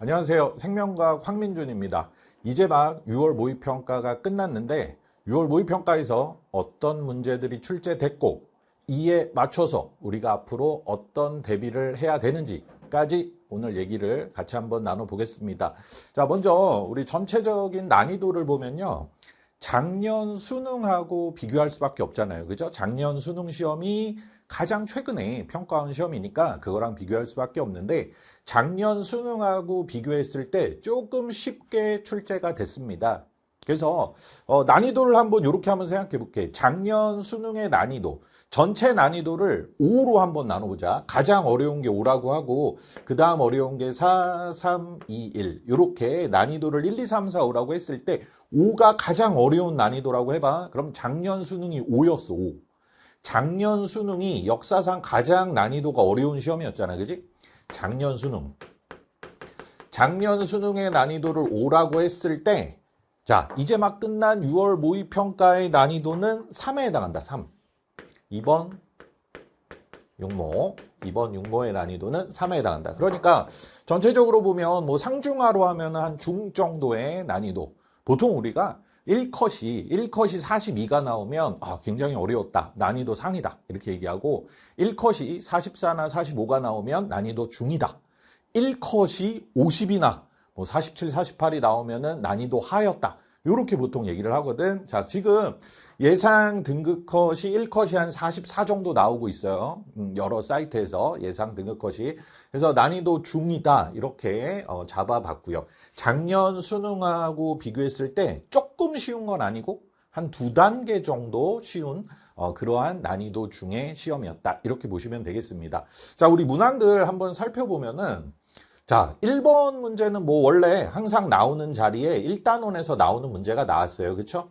안녕하세요. 생명과학 황민준입니다. 이제 막 6월 모의평가가 끝났는데 6월 모의평가에서 어떤 문제들이 출제됐고 이에 맞춰서 우리가 앞으로 어떤 대비를 해야 되는지까지 오늘 얘기를 같이 한번 나눠보겠습니다. 자, 먼저 우리 전체적인 난이도를 보면요. 작년 수능하고 비교할 수밖에 없잖아요. 그죠? 작년 수능 시험이 가장 최근에 평가한 시험이니까 그거랑 비교할 수밖에 없는데 작년 수능하고 비교했을 때 조금 쉽게 출제가 됐습니다. 그래서 난이도를 한번 이렇게 한번 생각해 볼게요. 작년 수능의 난이도, 전체 난이도를 5로 한번 나눠보자. 가장 어려운 게 5라고 하고 그 다음 어려운 게 4, 3, 2, 1 이렇게 난이도를 1, 2, 3, 4, 5라고 했을 때 5가 가장 어려운 난이도라고 해봐. 그럼 작년 수능이 5였어. 5. 작년 수능이 역사상 가장 난이도가 어려운 시험이었잖아. 그지? 작년 수능의 난이도를 5라고 했을 때 자, 이제 막 끝난 6월 모의평가의 난이도는 3에 해당한다. 3. 이번 육모의 난이도는 3에 해당한다. 그러니까 전체적으로 보면 뭐 상중하로 하면 한 중 정도의 난이도. 보통 우리가 1컷이 42가 나오면 굉장히 어려웠다. 난이도 상이다. 이렇게 얘기하고 1컷이 44나 45가 나오면 난이도 중이다. 1컷이 50이나 뭐 47, 48이 나오면은 난이도 하였다. 이렇게 보통 얘기를 하거든. 자, 지금 예상 등급 컷이 1컷이 한 44 정도 나오고 있어요. 여러 사이트에서 예상 등급 컷이. 그래서 난이도 중이다. 이렇게 잡아봤고요. 작년 수능하고 비교했을 때 조금 쉬운 건 아니고 한 2단계 정도 쉬운 그러한 난이도 중의 시험이었다. 이렇게 보시면 되겠습니다. 자, 우리 문항들 한번 살펴보면은 자, 1번 문제는 뭐 원래 항상 나오는 자리에 1단원에서 나오는 문제가 나왔어요. 그쵸?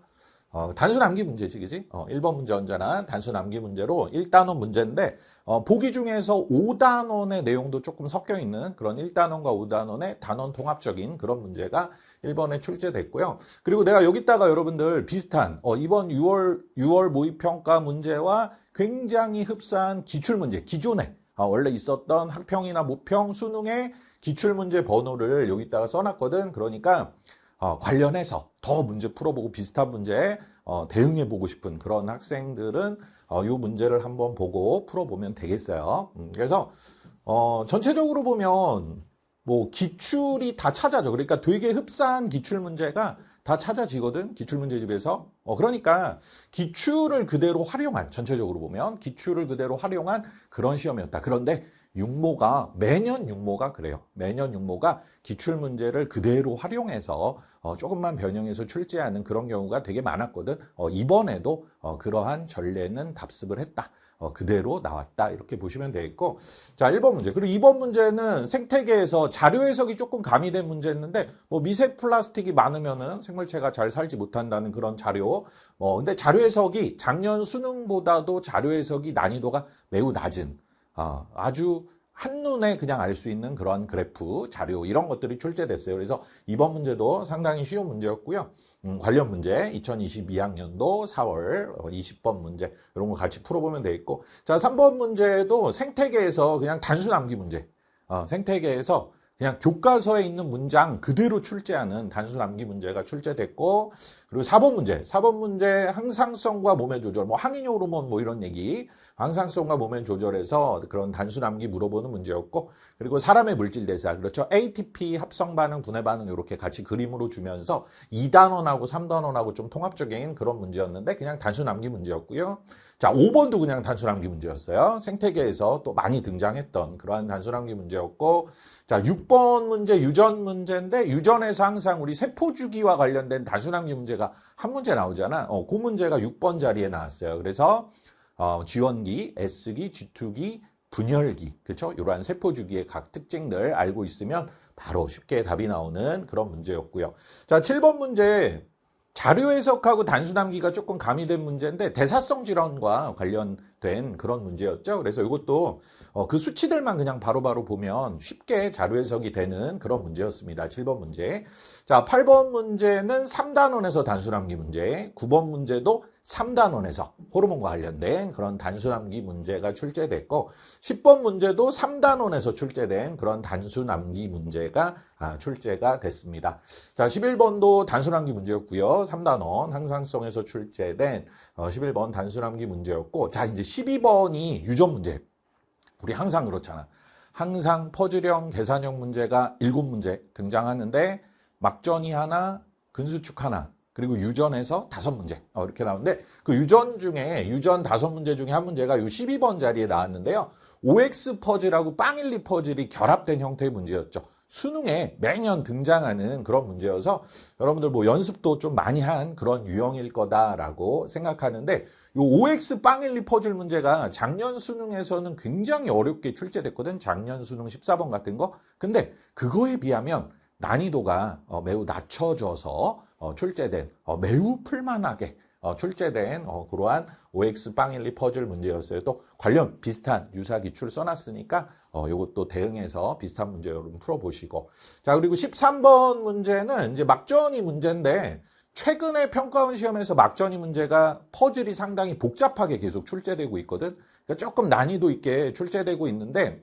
단순 암기 문제지, 그지? 1번 문제 언제나 단순 암기 문제로 1단원 문제인데, 보기 중에서 5단원의 내용도 조금 섞여 있는 그런 1단원과 5단원의 단원 통합적인 그런 문제가 1번에 출제됐고요. 그리고 내가 여기다가 여러분들 비슷한, 이번 6월 모의평가 문제와 굉장히 흡사한 기출문제, 기존에 원래 있었던 학평이나 모평 수능의 기출문제 번호를 여기다가 써놨거든. 그러니까 관련해서 더 문제 풀어보고 비슷한 문제에 대응해보고 싶은 그런 학생들은 이 문제를 한번 보고 풀어보면 되겠어요. 그래서 전체적으로 보면 뭐 기출이 다 찾아져. 그러니까 되게 흡사한 기출 문제가 다 찾아지거든. 기출 문제집에서. 그러니까 기출을 그대로 활용한, 전체적으로 보면 기출을 그대로 활용한 그런 시험이었다. 그런데 매년 육모가 그래요. 매년 육모가 기출 문제를 그대로 활용해서 조금만 변형해서 출제하는 그런 경우가 되게 많았거든. 이번에도 그러한 전례는 답습을 했다. 그대로 나왔다. 이렇게 보시면 되겠고. 자, 1번 문제. 그리고 2번 문제는 생태계에서 자료 해석이 조금 가미된 문제였는데, 뭐 미세 플라스틱이 많으면은 생물체가 잘 살지 못한다는 그런 자료. 근데 자료 해석이 작년 수능보다도 자료 해석이 난이도가 매우 낮은, 아주 한눈에 그냥 알 수 있는 그런 그래프, 자료 이런 것들이 출제됐어요. 그래서 이번 문제도 상당히 쉬운 문제였고요. 관련 문제 2022학년도 4월 20번 문제 이런 거 같이 풀어보면 되겠고 자 3번 문제도 생태계에서 그냥 단순 암기 문제 생태계에서 그냥 교과서에 있는 문장 그대로 출제하는 단순 암기 문제가 출제됐고 그리고 4번 문제 항상성과 몸의 조절 뭐 항인 호르몬 뭐 이런 얘기 항상성과 몸의 조절에서 그런 단순 암기 물어보는 문제였고 그리고 사람의 물질 대사 그렇죠 ATP 합성 반응 분해 반응 이렇게 같이 그림으로 주면서 2단원하고 3단원하고 좀 통합적인 그런 문제였는데 그냥 단순 암기 문제였고요. 자 5번도 그냥 단순 암기 문제였어요. 생태계에서 또 많이 등장했던 그러한 단순 암기 문제였고 자 6번 문제 유전 문제인데 유전에서 항상 우리 세포 주기와 관련된 단순 암기 문제가 한 문제 나오잖아. 그 문제가 6번 자리에 나왔어요. 그래서 G1기, S기, G2기, 분열기, 그렇죠? 이러한 세포 주기의 각 특징들 알고 있으면 바로 쉽게 답이 나오는 그런 문제였고요. 자, 7번 문제 자료 해석하고 단순 암기가 조금 가미된 문제인데 대사성 질환과 관련 된 그런 문제였죠. 그래서 이것도 그 수치들만 그냥 바로바로 보면 쉽게 자료 해석이 되는 그런 문제였습니다. 7번 문제. 자, 8번 문제는 3단원에서 단순함기 문제. 9번 문제도 3단원에서 호르몬과 관련된 그런 단순함기 문제가 출제됐고 10번 문제도 3단원에서 출제된 그런 단순함기 문제가 출제가 됐습니다. 자, 11번도 단순함기 문제였고요. 3단원 항상성에서 출제된 11번 단순함기 문제였고 자, 이제 12번이 유전 문제. 우리 항상 그렇잖아. 항상 퍼즐형 계산형 문제가 7문제 등장하는데 막전이 하나, 근수축 하나, 그리고 유전에서 5문제 이렇게 나오는데 그 유전 5문제 중에 한 문제가 이 12번 자리에 나왔는데요. OX 퍼즐하고 빵일리 퍼즐이 결합된 형태의 문제였죠. 수능에 매년 등장하는 그런 문제여서 여러분들 뭐 연습도 좀 많이 한 그런 유형일 거다라고 생각하는데 이 OX 빵일리 퍼즐 문제가 작년 수능에서는 굉장히 어렵게 출제됐거든. 작년 수능 14번 같은 거. 근데 그거에 비하면 난이도가 매우 낮춰져서 출제된 매우 풀만하게 출제된 그러한 OX 빵일리 퍼즐 문제였어요. 또 관련 비슷한 유사 기출 써놨으니까 이것도 대응해서 비슷한 문제 여러분 풀어보시고 자 그리고 13번 문제는 이제 막전이 문제인데 최근에 평가원 시험에서 막전이 문제가 퍼즐이 상당히 복잡하게 계속 출제되고 있거든. 그러니까 조금 난이도 있게 출제되고 있는데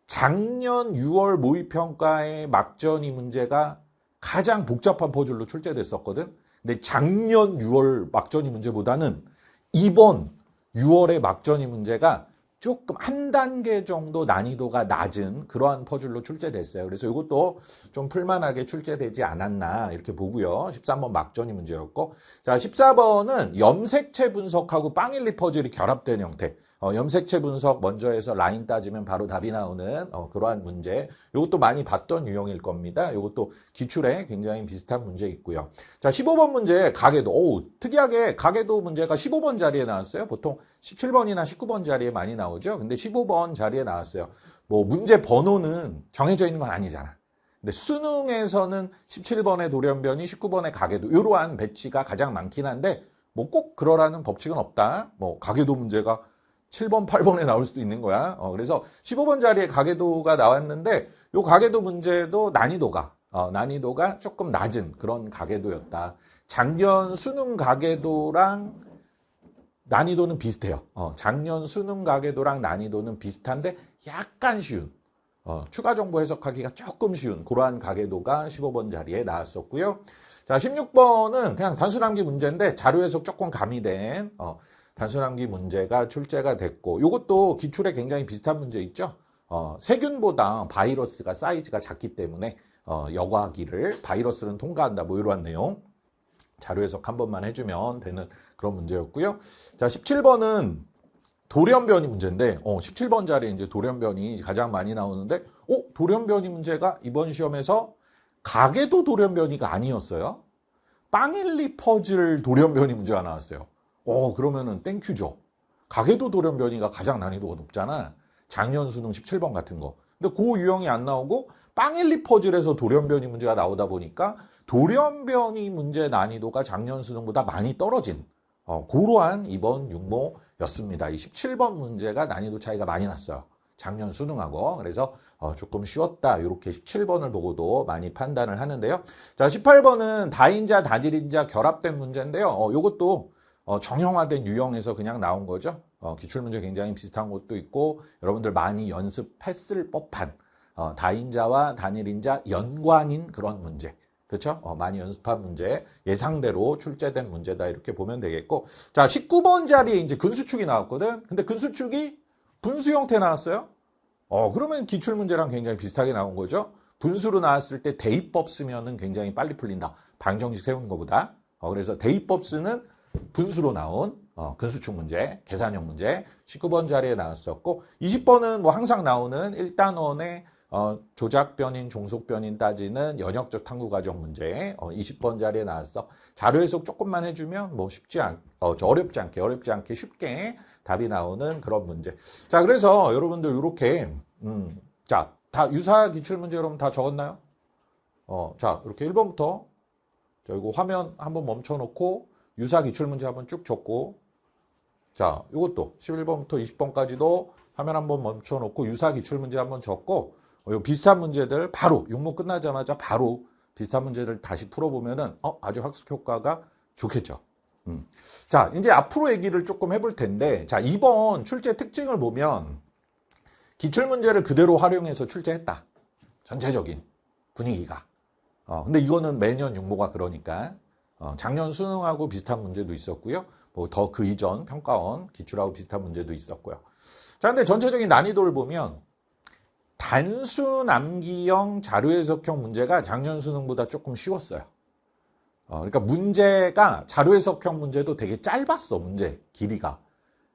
작년 6월 모의평가의 막전이 문제가 가장 복잡한 퍼즐로 출제됐었거든. 근데 작년 6월 막전이 문제보다는 이번 6월의 막전이 문제가 조금 한 단계 정도 난이도가 낮은 그러한 퍼즐로 출제됐어요. 그래서 이것도 좀 풀만하게 출제되지 않았나 이렇게 보고요. 13번 막전이 문제였고 자 14번은 염색체 분석하고 빵일리 퍼즐이 결합된 형태 염색체 분석 먼저 해서 라인 따지면 바로 답이 나오는 그러한 문제. 이것도 많이 봤던 유형일 겁니다. 이것도 기출에 굉장히 비슷한 문제 있고요. 자, 15번 문제 가계도. 특이하게 가계도 문제가 15번 자리에 나왔어요. 보통 17번이나 19번 자리에 많이 나오죠. 근데 15번 자리에 나왔어요. 뭐 문제 번호는 정해져 있는 건 아니잖아. 근데 수능에서는 17번의 돌연변이, 19번의 가계도 이러한 배치가 가장 많긴 한데 뭐 꼭 그러라는 법칙은 없다. 뭐 가계도 문제가 7번, 8번에 나올 수도 있는 거야. 그래서 15번 자리에 가계도가 나왔는데 이 가계도 문제도 난이도가 조금 낮은 그런 가계도였다. 작년 수능 가계도랑 난이도는 비슷해요. 작년 수능 가계도랑 난이도는 비슷한데 약간 쉬운 추가 정보 해석하기가 조금 쉬운 그러한 가계도가 15번 자리에 나왔었고요. 자, 16번은 그냥 단순함기 문제인데 자료 해석 조금 가미된 단순함기 문제가 출제가 됐고 이것도 기출에 굉장히 비슷한 문제 있죠. 세균보다 바이러스가 사이즈가 작기 때문에 여과기를 바이러스는 통과한다 뭐 이러한 내용 자료 해석 한 번만 해주면 되는 그런 문제였고요. 자 17번은 돌연변이 문제인데 17번 자리에 이제 돌연변이 가장 많이 나오는데 돌연변이 문제가 이번 시험에서 가계도 돌연변이가 아니었어요. 빵일리 퍼즐 돌연변이 문제가 나왔어요. 그러면은 땡큐죠. 가계도 돌연변이가 가장 난이도가 높잖아. 작년 수능 17번 같은 거. 근데 그 유형이 안 나오고 빵일리 퍼즐에서 돌연변이 문제가 나오다 보니까 돌연변이 문제 난이도가 작년 수능보다 많이 떨어진 그러한 이번 육모였습니다. 이 17번 문제가 난이도 차이가 많이 났어요. 작년 수능하고. 그래서 조금 쉬웠다. 이렇게 17번을 보고도 많이 판단을 하는데요. 자, 18번은 다인자, 단일인자 결합된 문제인데요. 이것도 정형화된 유형에서 그냥 나온 거죠. 기출문제 굉장히 비슷한 것도 있고 여러분들 많이 연습했을 법한 다인자와 단일인자 연관인 그런 문제. 그렇죠? 많이 연습한 문제, 예상대로 출제된 문제다 이렇게 보면 되겠고 자 19번 자리에 이제 근수축이 나왔거든. 근데 근수축이 분수 형태 나왔어요. 그러면 기출문제랑 굉장히 비슷하게 나온 거죠. 분수로 나왔을 때 대입법 쓰면은 굉장히 빨리 풀린다. 방정식 세우는 것보다. 그래서 대입법 쓰는 분수로 나온 근수축 문제, 계산형 문제 19번 자리에 나왔었고 20번은 뭐 항상 나오는 1단원의 조작변인, 종속변인 따지는 연역적 탐구과정 문제 20번 자리에 나왔어. 자료 해석 조금만 해주면 뭐 어렵지 않게 쉽게 답이 나오는 그런 문제. 자, 그래서 여러분들 이렇게 자, 다 유사 기출 문제 여러분 다 적었나요? 자, 이렇게 1번부터 자, 이거 화면 한번 멈춰놓고 유사 기출 문제 한번 쭉 적고 자, 이것도 11번부터 20번까지도 화면 한번 멈춰놓고 유사 기출 문제 한번 적고 요 비슷한 문제들 바로 육모 끝나자마자 바로 비슷한 문제를 다시 풀어보면은 아주 학습 효과가 좋겠죠. 자, 이제 앞으로 얘기를 조금 해볼 텐데, 자, 이번 출제 특징을 보면 기출 문제를 그대로 활용해서 출제했다. 전체적인 분위기가. 근데 이거는 매년 육모가 그러니까 작년 수능하고 비슷한 문제도 있었고요. 뭐 더 그 이전 평가원 기출하고 비슷한 문제도 있었고요. 자, 근데 전체적인 난이도를 보면 단순 암기형 자료 해석형 문제가 작년 수능보다 조금 쉬웠어요. 그러니까 문제가 자료 해석형 문제도 되게 짧았어, 문제 길이가.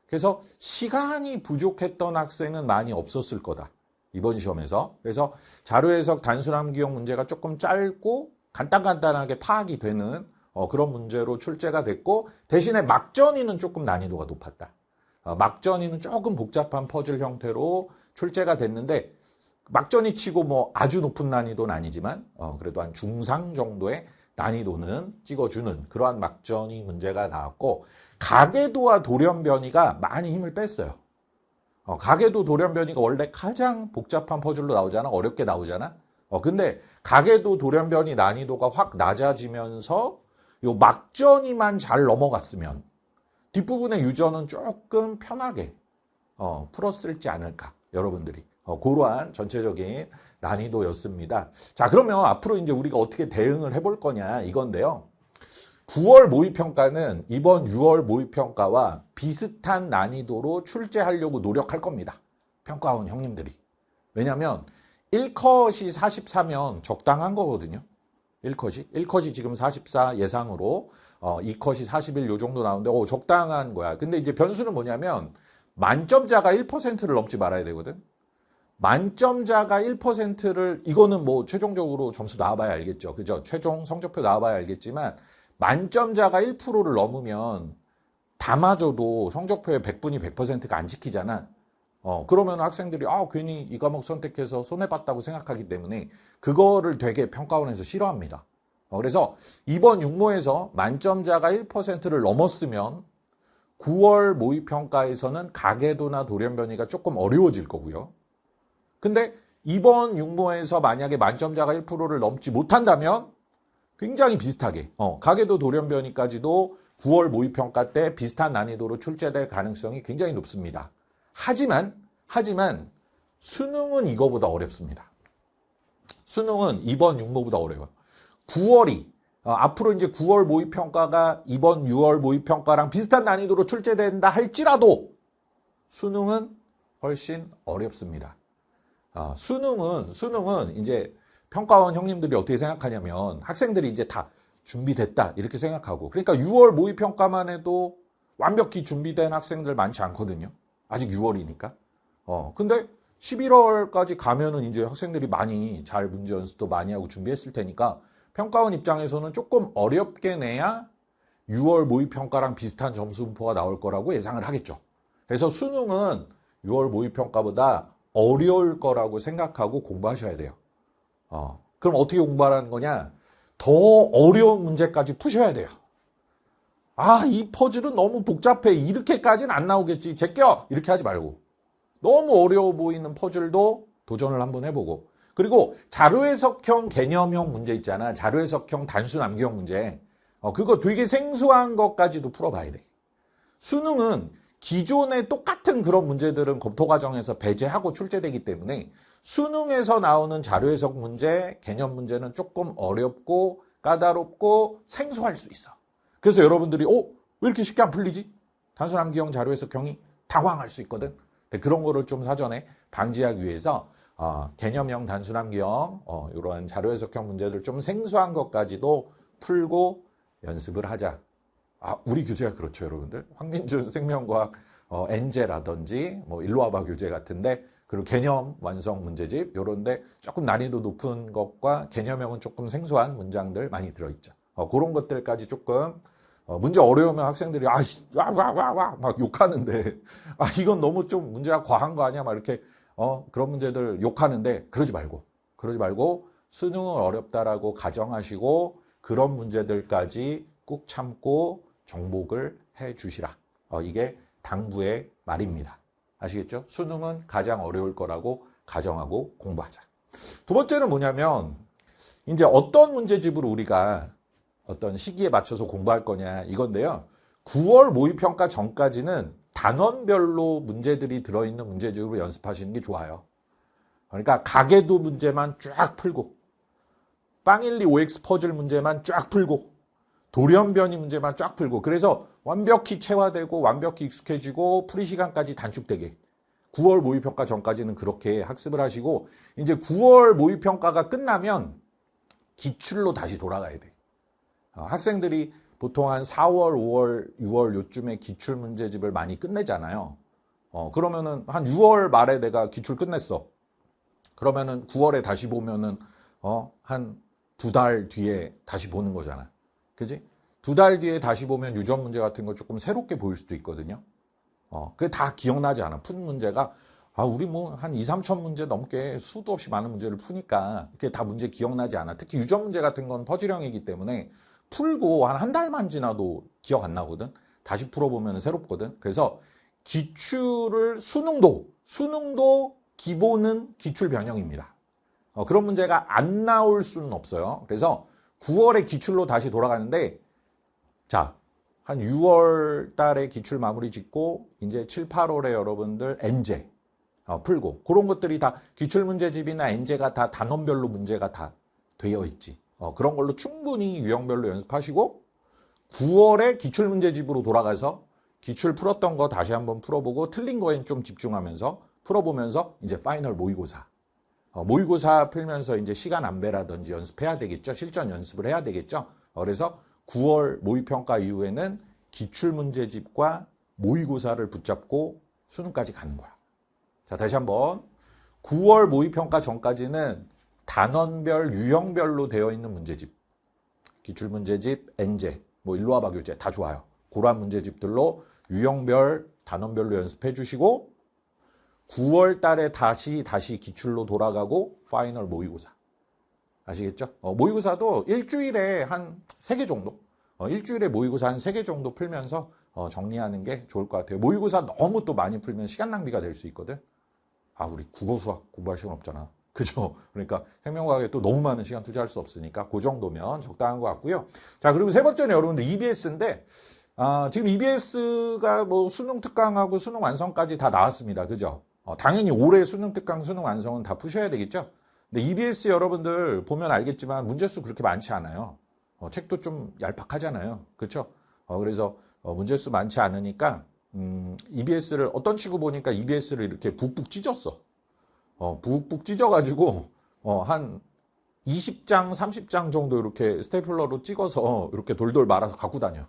그래서 시간이 부족했던 학생은 많이 없었을 거다, 이번 시험에서. 그래서 자료 해석 단순 암기형 문제가 조금 짧고 간단하게 파악이 되는 그런 문제로 출제가 됐고, 대신에 막전이는 조금 난이도가 높았다. 막전이는 조금 복잡한 퍼즐 형태로 출제가 됐는데, 막전이 치고 뭐 아주 높은 난이도는 아니지만 그래도 한 중상 정도의 난이도는 찍어주는 그러한 막전이 문제가 나왔고, 가계도와 돌연변이가 많이 힘을 뺐어요. 가계도 돌연변이가 원래 가장 복잡한 퍼즐로 나오잖아. 어렵게 나오잖아. 근데 가계도 돌연변이 난이도가 확 낮아지면서 요 막전이만 잘 넘어갔으면 뒷부분의 유전은 조금 편하게 풀었을지 않을까, 여러분들이. 그러한 전체적인 난이도였습니다. 자, 그러면 앞으로 이제 우리가 어떻게 대응을 해볼 거냐 이건데요. 9월 모의평가는 이번 6월 모의평가와 비슷한 난이도로 출제하려고 노력할 겁니다. 평가원 형님들이. 왜냐하면 1컷이 44면 적당한 거거든요. 1컷이 지금 44 예상으로 2컷이 41 요 정도 나오는데 적당한 거야. 근데 이제 변수는 뭐냐면 만점자가 1%를 넘지 말아야 되거든. 만점자가 1%를, 이거는 뭐 최종적으로 점수 나와봐야 알겠죠. 그죠? 최종 성적표 나와봐야 알겠지만 만점자가 1%를 넘으면 다 맞아도 성적표에 100분이 100%가 안 지키잖아. 그러면 학생들이 괜히 이 과목 선택해서 손해봤다고 생각하기 때문에 그거를 되게 평가원에서 싫어합니다. 그래서 이번 육모에서 만점자가 1%를 넘었으면 9월 모의평가에서는 가계도나 돌연변이가 조금 어려워질 거고요. 근데 이번 육모에서 만약에 만점자가 1%를 넘지 못한다면 굉장히 비슷하게 가계도 돌연변이까지도 9월 모의평가 때 비슷한 난이도로 출제될 가능성이 굉장히 높습니다. 하지만 수능은 이거보다 어렵습니다. 수능은 이번 육모보다 어려워요. 9월이 앞으로 이제 9월 모의평가가 이번 6월 모의평가랑 비슷한 난이도로 출제된다 할지라도 수능은 훨씬 어렵습니다. 수능은 이제 평가원 형님들이 어떻게 생각하냐면 학생들이 이제 다 준비됐다 이렇게 생각하고, 그러니까 6월 모의평가만 해도 완벽히 준비된 학생들 많지 않거든요. 아직 6월이니까. 근데 11월까지 가면은 이제 학생들이 많이 잘 문제 연습도 많이 하고 준비했을 테니까 평가원 입장에서는 조금 어렵게 내야 6월 모의평가랑 비슷한 점수 분포가 나올 거라고 예상을 하겠죠. 그래서 수능은 6월 모의평가보다 어려울 거라고 생각하고 공부하셔야 돼요. 그럼 어떻게 공부하라는 거냐? 더 어려운 문제까지 푸셔야 돼요. 이 퍼즐은 너무 복잡해. 이렇게까지는 안 나오겠지. 제껴! 이렇게 하지 말고. 너무 어려워 보이는 퍼즐도 도전을 한번 해보고. 그리고 자료해석형 개념형 문제 있잖아. 자료해석형 단순 암기형 문제. 그거 되게 생소한 것까지도 풀어봐야 돼. 수능은 기존의 똑같은 그런 문제들은 검토 과정에서 배제하고 출제되기 때문에 수능에서 나오는 자료해석 문제, 개념 문제는 조금 어렵고 까다롭고 생소할 수 있어. 그래서 여러분들이 왜 이렇게 쉽게 안 풀리지? 단순 암기형 자료해석형이 당황할 수 있거든. 그런 거를 좀 사전에 방지하기 위해서 개념형 단순 암기형 이런 자료해석형 문제들 좀 생소한 것까지도 풀고 연습을 하자. 우리 교재가 그렇죠, 여러분들. 황민준 생명과학 엔제라든지 뭐 일로와봐 교재 같은데, 그리고 개념 완성 문제집 요런데 조금 난이도 높은 것과 개념형은 조금 생소한 문장들 많이 들어있죠. 그런 것들까지 조금 문제 어려우면 학생들이 막 욕하는데 이건 너무 좀 문제가 과한 거 아니야 막 이렇게 그런 문제들 욕하는데 그러지 말고 수능은 어렵다라고 가정하시고 그런 문제들까지 꾹 참고 정복을 해 주시라. 이게 당부의 말입니다. 아시겠죠? 수능은 가장 어려울 거라고 가정하고 공부하자. 두 번째는 뭐냐면 이제 어떤 문제집으로 우리가 어떤 시기에 맞춰서 공부할 거냐 이건데요. 9월 모의평가 전까지는 단원별로 문제들이 들어있는 문제집으로 연습하시는 게 좋아요. 그러니까 가계도 문제만 쫙 풀고 빵1, 2, OX 퍼즐 문제만 쫙 풀고 돌연변이 문제만 쫙 풀고 그래서 완벽히 체화되고 완벽히 익숙해지고 풀이 시간까지 단축되게 9월 모의평가 전까지는 그렇게 학습을 하시고 이제 9월 모의평가가 끝나면 기출로 다시 돌아가야 돼. 학생들이 보통 한 4월, 5월, 6월 요쯤에 기출 문제집을 많이 끝내잖아요. 그러면은 한 6월 말에 내가 기출 끝냈어. 그러면은 9월에 다시 보면은 한 2달 뒤에 다시 보는 거잖아. 그지? 2달 뒤에 다시 보면 유전 문제 같은 거 조금 새롭게 보일 수도 있거든요. 그게 다 기억나지 않아. 푼 문제가 우리 뭐 한 2, 3천 문제 넘게 수도 없이 많은 문제를 푸니까 그게 다 문제 기억나지 않아. 특히 유전 문제 같은 건 퍼즐형이기 때문에 풀고 한 달만 지나도 기억 안 나거든. 다시 풀어보면 새롭거든. 그래서 기출을 수능도 기본은 기출 변형입니다. 그런 문제가 안 나올 수는 없어요. 그래서 9월에 기출로 다시 돌아가는데 자, 한 6월 달에 기출 마무리 짓고 이제 7, 8월에 여러분들 N제 풀고 그런 것들이 다 기출문제집이나 N제가 다 단원별로 문제가 다 되어 있지. 그런 걸로 충분히 유형별로 연습하시고 9월에 기출문제집으로 돌아가서 기출 풀었던 거 다시 한번 풀어보고 틀린 거엔 좀 집중하면서 풀어보면서 이제 파이널 모의고사. 모의고사 풀면서 이제 시간 안배라든지 연습해야 되겠죠. 실전 연습을 해야 되겠죠. 그래서 9월 모의평가 이후에는 기출문제집과 모의고사를 붙잡고 수능까지 가는 거야. 자, 다시 한번 9월 모의평가 전까지는 단원별, 유형별로 되어 있는 문제집. 기출문제집, N제, 뭐 일로 와봐 교재 다 좋아요. 그러한 문제집들로 유형별, 단원별로 연습해 주시고 9월 달에 다시 기출로 돌아가고 파이널 모의고사. 아시겠죠? 모의고사도 일주일에 한 3개 정도? 일주일에 모의고사 한 3개 정도 풀면서 정리하는 게 좋을 것 같아요. 모의고사 너무 또 많이 풀면 시간 낭비가 될 수 있거든. 우리 국어 수학 공부할 시간 없잖아. 그죠? 그러니까 생명과학에 또 너무 많은 시간 투자할 수 없으니까 그 정도면 적당한 것 같고요. 자, 그리고 세 번째는 여러분들 EBS인데 지금 EBS가 뭐 수능 특강하고 수능 완성까지 다 나왔습니다. 그죠? 당연히 올해 수능 특강, 수능 완성은 다 푸셔야 되겠죠? 근데 EBS 여러분들 보면 알겠지만 문제수 그렇게 많지 않아요. 책도 좀 얄팍하잖아요. 그렇죠? 그래서 문제수 많지 않으니까 EBS를 어떤 친구 보니까 EBS를 이렇게 북북 찢었어. 북북 찢어가지고 한 20장, 30장 정도 이렇게 스테이플러로 찍어서 이렇게 돌돌 말아서 갖고 다녀.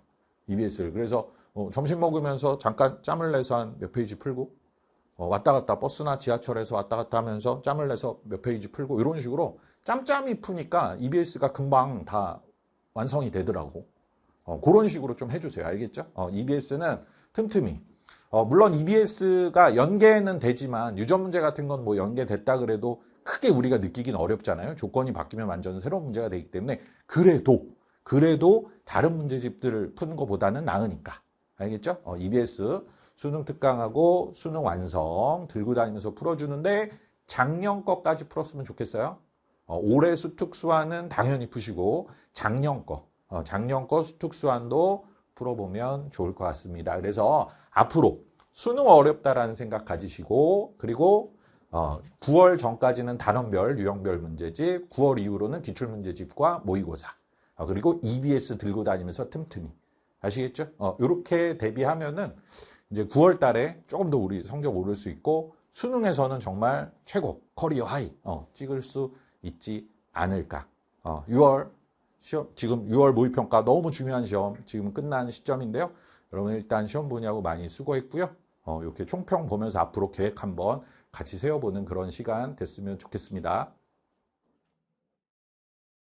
EBS를. 그래서 점심 먹으면서 잠깐 짬을 내서 한 몇 페이지 풀고 왔다 갔다 버스나 지하철에서 왔다 갔다 하면서 짬을 내서 몇 페이지 풀고 이런 식으로 짬짬이 푸니까 EBS가 금방 다 완성이 되더라고. 그런 식으로 좀 해주세요. 알겠죠? EBS는 틈틈이. 물론 EBS가 연계는 되지만 유전 문제 같은 건 뭐 연계됐다 그래도 크게 우리가 느끼긴 어렵잖아요. 조건이 바뀌면 완전 새로운 문제가 되기 때문에 그래도 다른 문제집들을 푸는 것보다는 나으니까. 알겠죠? EBS 수능 특강하고 수능 완성 들고 다니면서 풀어주는데 작년 거까지 풀었으면 좋겠어요. 올해 수특수완은 당연히 푸시고 작년 거 수특수완도 풀어보면 좋을 것 같습니다. 그래서 앞으로 수능 어렵다라는 생각 가지시고 그리고 9월 전까지는 단원별, 유형별 문제집, 9월 이후로는 기출문제집과 모의고사 그리고 EBS 들고 다니면서 틈틈이 아시겠죠? 이렇게 대비하면은 이제 9월 달에 조금 더 우리 성적 오를 수 있고 수능에서는 정말 최고 커리어 하이 찍을 수 있지 않을까. 6월 시험 지금 6월 모의평가 너무 중요한 시험 지금 끝난 시점인데요. 여러분 일단 시험 보냐고 많이 수고했고요. 이렇게 총평 보면서 앞으로 계획 한번 같이 세워보는 그런 시간 됐으면 좋겠습니다.